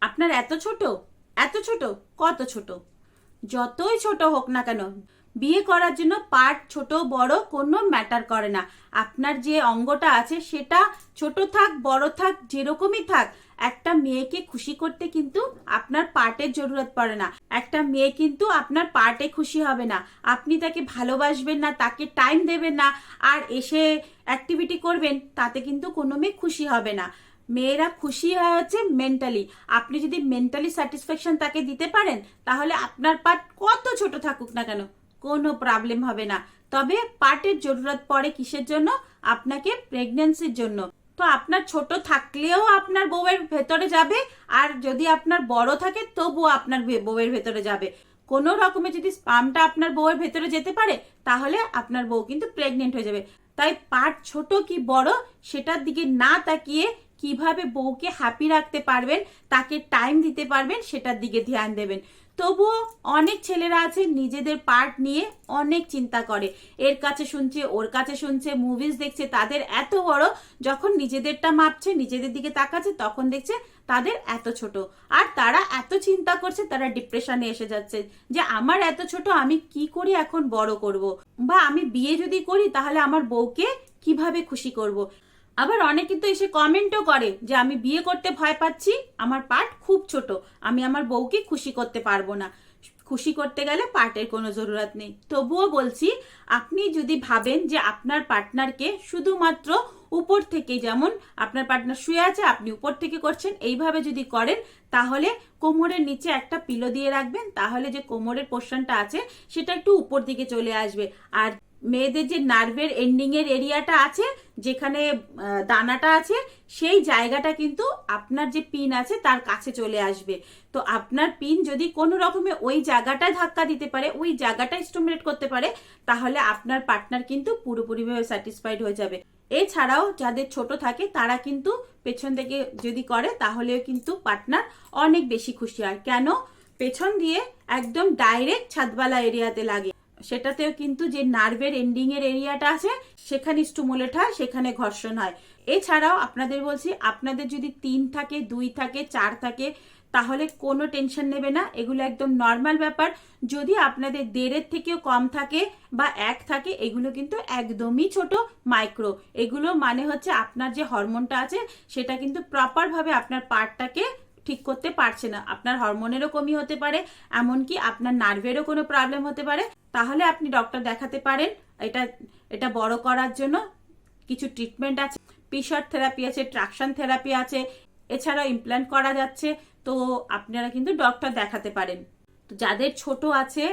আপনার এত ছোট, এত ছোট, কত ছোট, যতই ছোট হোক না কেন, বিয়ে করার জন্য পার্ট ছোট বড় কোনো ম্যাটার করে না। আপনার যে অঙ্গটা আছে সেটা ছোট থাক বড় থাক যেরকমই থাক, একটা মেয়েকে খুশি করতে কিন্তু আপনার পার্টের জরুরত পড়ে না। একটা মেয়ে কিন্তু আপনার পার্টে খুশি হবে না, আপনি তাকে ভালোবাসবেন না, তাকে টাইম দেবেন না, আর এসে অ্যাক্টিভিটি করবেন, তাতে কিন্তু কোনো মেয়ে খুশি হবে না। মেয়েরা খুশি হয় হচ্ছে মেন্টালি। আপনি যদি মেন্টালি স্যাটিসফ্যাকশন তাকে দিতে পারেন, তাহলে আপনার পার্ট কত ছোট থাকুক না কেন কোনো প্রবলেম হবে না। তবে পার্টের জরুরত পড়ে কিসের জন্য? আপনাকে প্রেগন্যান্সির জন্য। তো আপনার ছোট থাকলেও আপনার বউয়ের ভেতরে যাবে, আর যদি আপনার বড় থাকে তবুও আপনার বউয়ের ভেতরে যাবে। কোনো রকমে যদি স্পামটা আপনার বউয়ের ভেতরে যেতে পারে, তাহলে আপনার বউ কিন্তু প্রেগনেন্ট হয়ে যাবে। তাই পার্ট ছোট কি বড় সেটার দিকে না তাকিয়ে কিভাবে বউকে হ্যাপি রাখতে পারবেন, তাকে টাইম দিতে পারবেন, সেটার দিকে ধ্যান দেবেন। তবুও অনেক ছেলেরা আছে নিজেদের পার্ট নিয়ে অনেক চিন্তা করে, এর কাছে শুনছে ওর কাছে শুনছে, মুভিজ দেখছে, তাদের এত বড়, যখন নিজেদেরটা মাপছে, নিজেদের দিকে তাকাচ্ছে, তখন দেখছে তাদের এত ছোট। আর তারা এত চিন্তা করছে, তারা ডিপ্রেশনে এসে যাচ্ছে যে আমার এত ছোট, আমি কি করে এখন বড় করব, বা আমি বিয়ে যদি করি তাহলে আমার বউকে কিভাবে খুশি করব। আবার অনেকে তো এসে কমেন্টও করে যে আমি বিয়ে করতে ভয় পাচ্ছি, আমার পার্ট খুব ছোট, আমি আমার বউকে খুশি করতে পারবো না। খুশি করতে গেলে পার্টের কোনো জরুরত নেই। তবুও বলছি, আপনি যদি ভাবেন যে আপনার পার্টনারকে শুধুমাত্র উপর থেকে, যেমন আপনার পার্টনার শুয়ে আছে আপনি উপর থেকে করছেন, এইভাবে যদি করেন, তাহলে কোমরের নিচে একটা পিলো দিয়ে রাখবেন, তাহলে যে কোমরের পোর্শনটা আছে সেটা একটু উপর দিকে চলে আসবে। আর মেয়েদের যে নার্ভের এন্ডিং এর এরিয়াটা আছে, যেখানে দানাটা আছে, সেই জায়গাটা কিন্তু আপনার যে পিন আছে তার কাছে চলে আসবে। তো আপনার পিন যদি কোনো রকমে ওই জায়গাটায় ধাক্কা দিতে পারে, ওই জায়গাটা স্টিমুলেট করতে পারে, তাহলে আপনার পার্টনার কিন্তু পুরোপুরিভাবে স্যাটিসফাইড হয়ে যাবে। এছাড়াও যাদের ছোট থাকে তারা কিন্তু পেছন থেকে যদি করে, তাহলেও কিন্তু পার্টনার অনেক বেশি খুশি হয়। কেন? পেছন দিয়ে একদম ডাইরেক্ট ছাদবালা এরিয়াতে লাগে, সেটাতেও কিন্তু যে নার্ভের এন্ডিং এর এরিয়াটা আছে সেখানে স্টিমুলেট হয়, সেখানে ঘর্ষণ হয়। এছাড়াও আপনাদের বলছি, আপনাদের যদি 3 থাকে, 2 থাকে, 4 থাকে, তাহলে কোনো টেনশন নেবে না, এগুলো একদম নর্মাল ব্যাপার। যদি আপনাদের 1.5-এর থেকেও কম থাকে বা 1 থাকে, এগুলো কিন্তু একদমই ছোট, মাইক্রো। এগুলো মানে হচ্ছে আপনার যে হরমোনটা আছে সেটা কিন্তু প্রপার ভাবে আপনার পার্টটাকে ঠিক করতে পারছে না। আপনার হরমোনেরও কমি হতে পারে, এমনকি আপনার নার্ভেরও কোনো প্রবলেম হতে পারে। তাহলে আপনি ডক্টর দেখাতে পারেন। এটা এটা বড় করার জন্য কিছু ট্রিটমেন্ট আছে, পিশট থেরাপি আছে, ট্রাকশন থেরাপি আছে, এছাড়াও ইমপ্ল্যান্ট করা যাচ্ছে। তো আপনারা কিন্তু ডক্টর দেখাতে পারেন। তো যাদের ছোট আছে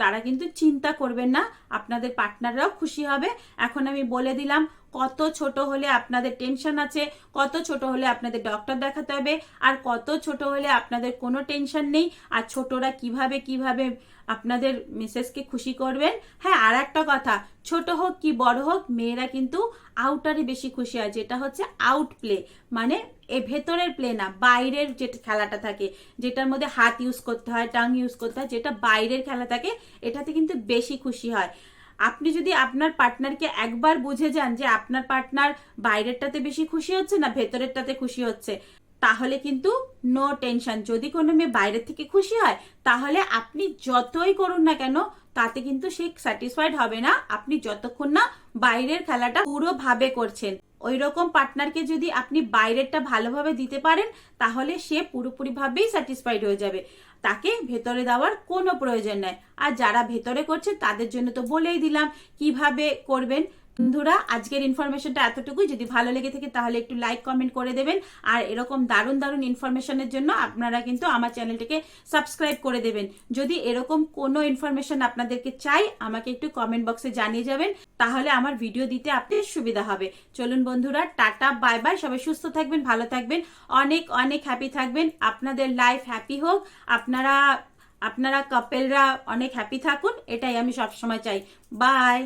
তারা কিন্তু চিন্তা করবেন না, আপনাদের পার্টনাররাও খুশি হবে। এখন আমি বলে দিলাম কত ছোট হলে আপনাদের টেনশন আছে, কত ছোট হলে আপনাদের ডক্টর দেখাতে হবে, আর কত ছোট হলে আপনাদের কোনো টেনশন নেই। আর ছোটরা কিভাবে কিভাবে আপনাদের মিসেসকে খুশি করবেন। হ্যাঁ, আর একটা কথা, ছোট হোক কি বড় হোক, মেয়েরা কিন্তু আউটারে বেশি খুশি হয়, যেটা হচ্ছে আউট প্লে, মানে এ ভেতরের প্লে না, বাইরের যে খেলাটা থাকে, যেটার মধ্যে হাত ইউজ করতে হয়, টাং ইউজ করতে হয়, যেটা বাইরের খেলা থাকে, এটাতে কিন্তু বেশি খুশি হয়। আপনি যদি আপনার পার্টনারকে একবার বুঝে যান যে আপনার পার্টনার বাইরেরটাতে বেশি খুশি হচ্ছে না ভেতরেরটাতে খুশি হচ্ছে, তাহলে কিন্তু নো টেনশন। যদি কোনো মেয়ে বাইরের থেকে খুশি হয়, তাহলে আপনি যতই করুন না কেন, তাতে কিন্তু সে স্যাটিসফাইড হবে না, আপনি যতক্ষণ না বাইরের খেলাটা পুরোভাবে করছেন। ওই রকম পার্টনারকে যদি আপনি বাইরেরটা ভালোভাবে দিতে পারেন, তাহলে সে পুরোপুরিভাবেই স্যাটিসফাইড হয়ে যাবে, তাকে ভেতরে দেওয়ার কোনো প্রয়োজন নেই। আর যারা ভেতরে করছে তাদের জন্য তো বলেই দিলাম কিভাবে করবেন। বন্ধুরা, আজকের ইনফরমেশনটা এতটুকুই। যদি ভালো লেগে থাকে তাহলে একটু লাইক কমেন্ট করে দেবেন, আর এরকম দারুণ দারুণ ইনফরমেশনের জন্য আপনারা কিন্তু আমার চ্যানেলটিকে সাবস্ক্রাইব করে দেবেন। যদি এরকম কোনো ইনফরমেশন আপনাদেরকে চাই, আমাকে একটু কমেন্ট বক্সে জানিয়ে যাবেন, তাহলে আমার ভিডিও দিতে আপনাদের সুবিধা হবে। চলুন বন্ধুরা, টাটা, বাই বাই। সবাই সুস্থ থাকবেন, ভালো থাকবেন, অনেক অনেক হ্যাপি থাকবেন। আপনাদের লাইফ হ্যাপি হোক, আপনারা কাপেলরা অনেক হ্যাপি থাকুন, এটাই আমি সবসময় চাই। বাই।